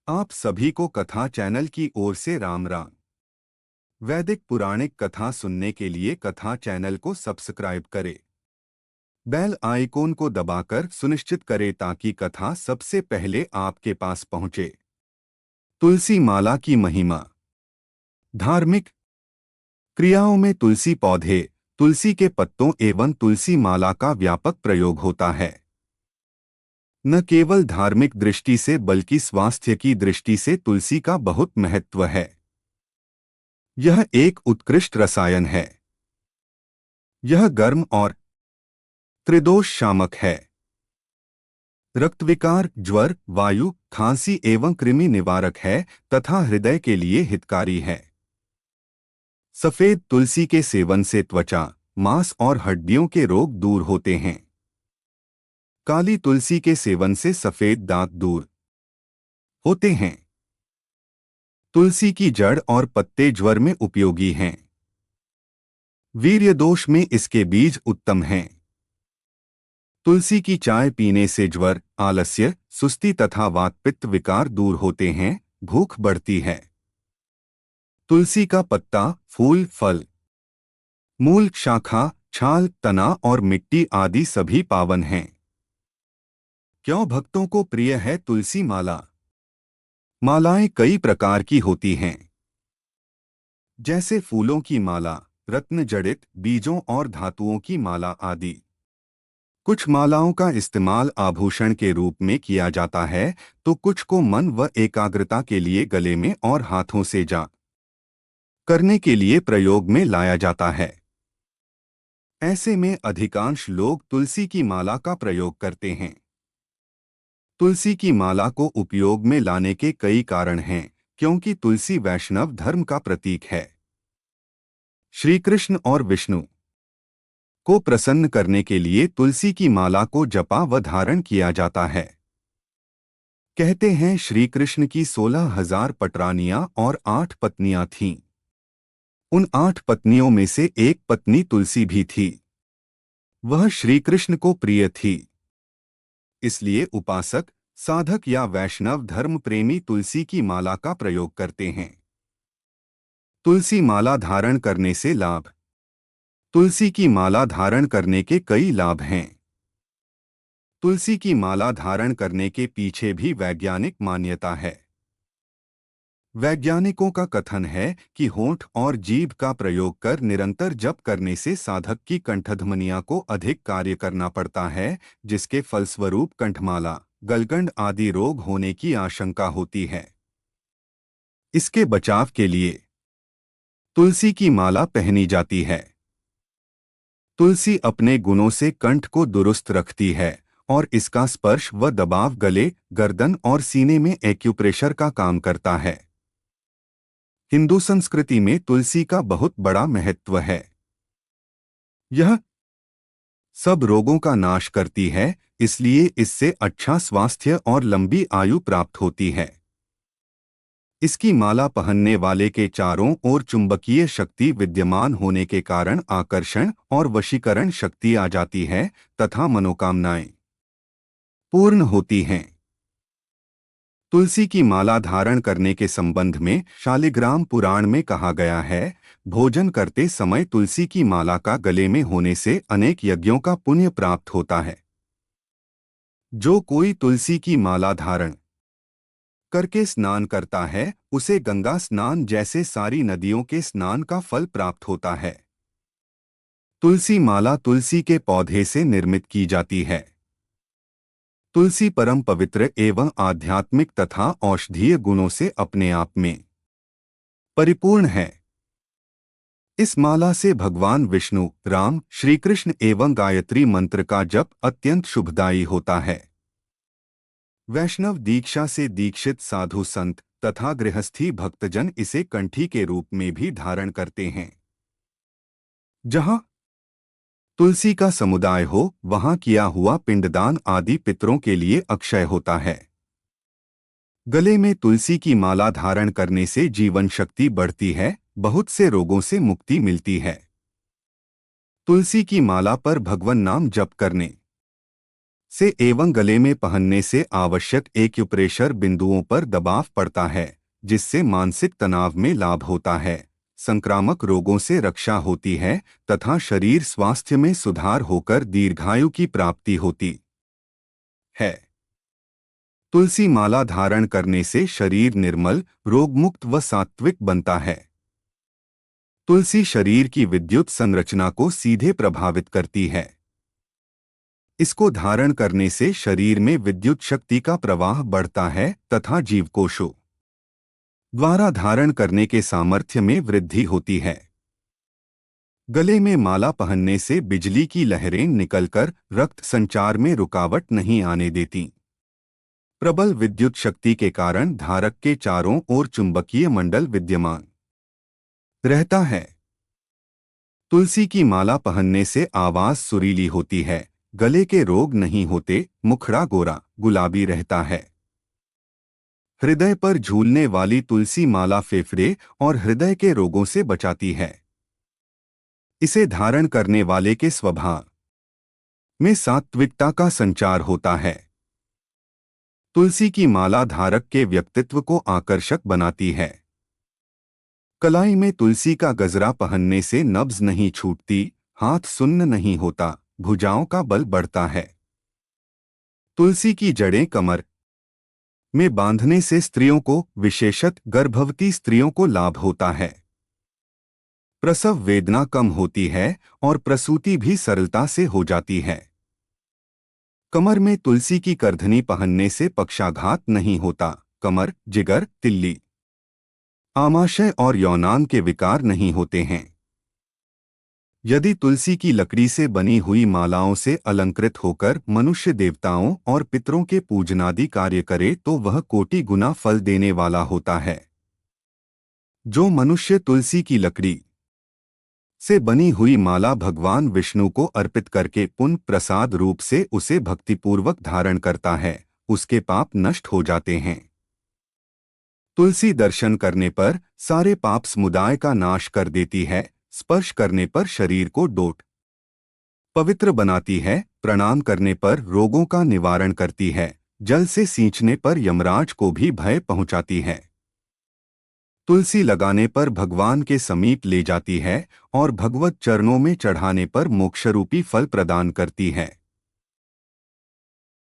आप सभी को कथा चैनल की ओर से राम राम। वैदिक पुराणिक कथा सुनने के लिए कथा चैनल को सब्सक्राइब करें। बेल आइकॉन को दबाकर सुनिश्चित करें ताकि कथा सबसे पहले आपके पास पहुंचे। तुलसी माला की महिमा। धार्मिक क्रियाओं में तुलसी पौधे, तुलसी के पत्तों एवं तुलसी माला का व्यापक प्रयोग होता है। न केवल धार्मिक दृष्टि से बल्कि स्वास्थ्य की दृष्टि से तुलसी का बहुत महत्व है। यह एक उत्कृष्ट रसायन है। यह गर्म और त्रिदोष शामक है। रक्त विकार, ज्वर, वायु, खांसी एवं कृमि निवारक है तथा हृदय के लिए हितकारी है। सफेद तुलसी के सेवन से त्वचा, मांस और हड्डियों के रोग दूर होते हैं। काली तुलसी के सेवन से सफेद दांत दूर होते हैं। तुलसी की जड़ और पत्ते ज्वर में उपयोगी हैं। वीर्य दोष में इसके बीज उत्तम हैं। तुलसी की चाय पीने से ज्वर, आलस्य, सुस्ती तथा वातपित्त विकार दूर होते हैं, भूख बढ़ती है। तुलसी का पत्ता, फूल, फल, मूल, शाखा, छाल, तना और मिट्टी आदि सभी पावन हैं। क्यों भक्तों को प्रिय है तुलसी माला? मालाएं कई प्रकार की होती हैं, जैसे फूलों की माला, रत्न जड़ित, बीजों और धातुओं की माला आदि। कुछ मालाओं का इस्तेमाल आभूषण के रूप में किया जाता है तो कुछ को मन व एकाग्रता के लिए गले में और हाथों से जाप करने के लिए प्रयोग में लाया जाता है। ऐसे में अधिकांश लोग तुलसी की माला का प्रयोग करते हैं। तुलसी की माला को उपयोग में लाने के कई कारण हैं, क्योंकि तुलसी वैष्णव धर्म का प्रतीक है। श्री कृष्ण और विष्णु को प्रसन्न करने के लिए तुलसी की माला को जपा व धारण किया जाता है। कहते हैं श्री कृष्ण की 16,000 पटरानियां और 8 पत्नियां थीं। उन 8 पत्नियों में से एक पत्नी तुलसी भी थी। वह श्री कृष्ण को प्रिय थी। इसलिए उपासक, साधक या वैष्णव धर्म प्रेमी तुलसी की माला का प्रयोग करते हैं। तुलसी माला धारण करने से लाभ। तुलसी की माला धारण करने के कई लाभ हैं। तुलसी की माला धारण करने के पीछे भी वैज्ञानिक मान्यता है। वैज्ञानिकों का कथन है कि होंठ और जीभ का प्रयोग कर निरंतर जप करने से साधक की कंठध्वनियों को अधिक कार्य करना पड़ता है, जिसके फलस्वरूप कंठमाला, गलगंड आदि रोग होने की आशंका होती है। इसके बचाव के लिए तुलसी की माला पहनी जाती है। तुलसी अपने गुणों से कंठ को दुरुस्त रखती है और इसका स्पर्श व दबाव गले, गर्दन और सीने में एक्यूप्रेशर का काम करता है। हिंदू संस्कृति में तुलसी का बहुत बड़ा महत्व है। यह सब रोगों का नाश करती है, इसलिए इससे अच्छा स्वास्थ्य और लंबी आयु प्राप्त होती है। इसकी माला पहनने वाले के चारों ओर चुंबकीय शक्ति विद्यमान होने के कारण आकर्षण और वशीकरण शक्ति आ जाती है तथा मनोकामनाएं पूर्ण होती हैं। तुलसी की माला धारण करने के संबंध में शालिग्राम पुराण में कहा गया है, भोजन करते समय तुलसी की माला का गले में होने से अनेक यज्ञों का पुण्य प्राप्त होता है। जो कोई तुलसी की माला धारण करके स्नान करता है, उसे गंगा स्नान जैसे सारी नदियों के स्नान का फल प्राप्त होता है। तुलसी माला तुलसी के पौधे से निर्मित की जाती है। तुलसी परम पवित्र एवं आध्यात्मिक तथा औषधीय गुणों से अपने आप में परिपूर्ण है। इस माला से भगवान विष्णु, राम, श्री कृष्ण एवं गायत्री मंत्र का जप अत्यंत शुभदायी होता है। वैष्णव दीक्षा से दीक्षित साधु संत तथा गृहस्थी भक्तजन इसे कंठी के रूप में भी धारण करते हैं। जहां तुलसी का समुदाय हो, वहां किया हुआ पिंडदान आदि पितरों के लिए अक्षय होता है। गले में तुलसी की माला धारण करने से जीवन शक्ति बढ़ती है, बहुत से रोगों से मुक्ति मिलती है। तुलसी की माला पर भगवान नाम जप करने से एवं गले में पहनने से आवश्यक एक्यूप्रेशर बिंदुओं पर दबाव पड़ता है, जिससे मानसिक तनाव में लाभ होता है, संक्रामक रोगों से रक्षा होती है तथा शरीर स्वास्थ्य में सुधार होकर दीर्घायु की प्राप्ति होती है। तुलसी माला धारण करने से शरीर निर्मल, रोगमुक्त व सात्विक बनता है। तुलसी शरीर की विद्युत संरचना को सीधे प्रभावित करती है। इसको धारण करने से शरीर में विद्युत शक्ति का प्रवाह बढ़ता है तथा जीवकोशों द्वारा धारण करने के सामर्थ्य में वृद्धि होती है। गले में माला पहनने से बिजली की लहरें निकलकर रक्त संचार में रुकावट नहीं आने देती। प्रबल विद्युत शक्ति के कारण धारक के चारों ओर चुंबकीय मंडल विद्यमान रहता है। तुलसी की माला पहनने से आवाज सुरीली होती है, गले के रोग नहीं होते, मुखड़ा गोरा गुलाबी रहता है। हृदय पर झूलने वाली तुलसी माला फेफड़े और हृदय के रोगों से बचाती है। इसे धारण करने वाले के स्वभाव में सात्विकता का संचार होता है। तुलसी की माला धारक के व्यक्तित्व को आकर्षक बनाती है। कलाई में तुलसी का गजरा पहनने से नब्ज नहीं छूटती, हाथ सुन्न नहीं होता, भुजाओं का बल बढ़ता है। तुलसी की जड़ें कमर में बांधने से स्त्रियों को, विशेषतः गर्भवती स्त्रियों को लाभ होता है। प्रसव वेदना कम होती है और प्रसूति भी सरलता से हो जाती है। कमर में तुलसी की करधनी पहनने से पक्षाघात नहीं होता, कमर, जिगर, तिल्ली, आमाशय और यौनांग के विकार नहीं होते हैं। यदि तुलसी की लकड़ी से बनी हुई मालाओं से अलंकृत होकर मनुष्य देवताओं और पितरों के पूजनादि कार्य करे तो वह कोटि गुना फल देने वाला होता है। जो मनुष्य तुलसी की लकड़ी से बनी हुई माला भगवान विष्णु को अर्पित करके पुण्य प्रसाद रूप से उसे भक्तिपूर्वक धारण करता है, उसके पाप नष्ट हो जाते हैं। तुलसी दर्शन करने पर सारे पाप समुदाय का नाश कर देती है। स्पर्श करने पर शरीर को डोट पवित्र बनाती है, प्रणाम करने पर रोगों का निवारण करती है, जल से सींचने पर यमराज को भी भय पहुंचाती है। तुलसी लगाने पर भगवान के समीप ले जाती है और भगवत चरणों में चढ़ाने पर मोक्षरूपी फल प्रदान करती है।